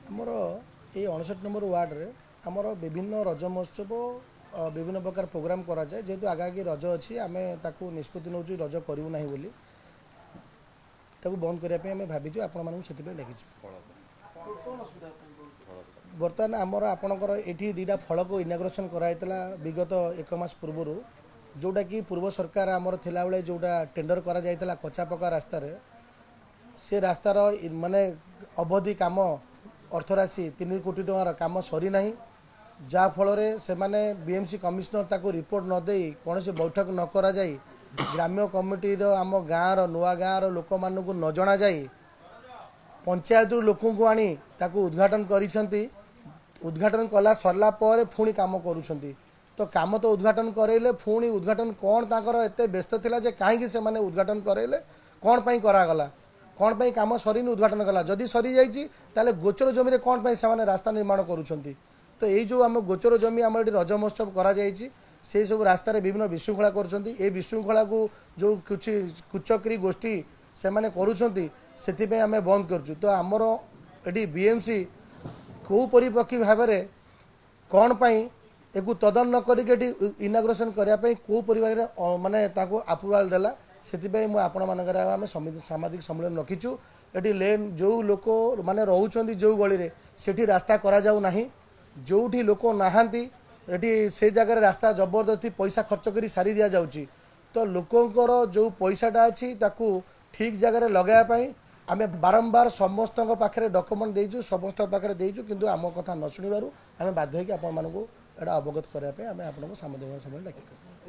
आमर ये 59 number ward रे आमर विभिन्न रज महोत्सव विभिन्न प्रकार प्रोग्राम कराए जेहेतु आगागी रज अच्छी आम ताकू निष्पत्ति नौ रज करूँ ना बोली बंद करने आम भाजु आपण मानक से डाकिଛୁ बर्तमान आमर आपणकर ये दुटा फल को इनाग्रेसन कराइला विगत एक मास पूर्व जोटा कि पूर्व सरकार आमर थिला बेले जोटा टेंडर करा जाइतला कच्चा पक्का रास्तार से रास्तार माने अवधि काम अर्थराशि 3 कोटी टंकार काम सरी ना जहाँ फल से माने बीएमसी कमिशनर ताको रिपोर्ट न दे कौन से बैठक न करा जाई ग्राम्य कमिटीर आम गाँव नुआ गाँव लोक मानू न जना जाए पंचायत लोक को आनी ताको उद्घाटन करिसंती उद्घाटन कला सरला पर पुणी काम करुछंती तो काम तो उद्घाटन करेले पुणी उद्घाटन कौन ताकर एते व्यस्त थिला जे काहे से माने उद्घाटन करेले कौन पई करागला कौन पई काम सरीनी उद्घाटन कला जदि सरी जाइछि ताले गोचर जमी रे कौन पई से माने रास्ता निर्माण करुछंती तो यही जो आम गोचर जमी आम ये रज महोत्सव करा जाइछि से सब रास्ता विभिन्न विशृंखला करुछंती ए विशृंखला को जो कुछ कुचक्री गोष्ठी से माने करुछंती से आम बंद करुँ तो आमर ये बीएमसी कौ परिपक्षी भाव में कौन पाई एक तदन न करके इनाग्रेसन करने कौ परिवार माने अप्रुवाल देला से आपण मानकर आम सामाजिक सम्मेलन रखीचु ये लेन जो लोक माने रोचंती जो गली में सेठी रास्ता करा जाऊ नाही जोठी लोक नहांती ये से जगह रास्ता जबरदस्ती पैसा खर्च कर सारी दि जाउची तो लोकंकर जो पैसाटा अच्छी ताकू ठीक जगह लगायापाई आम बारंबार समस्त पाखे डॉक्यूमेंट देजु समस्त पाखे देजु किंतु आम कथा न शुणु आम बाध्य होकर आपण मानक एटा अवगत करने आम आपको सामाजिक समय डाक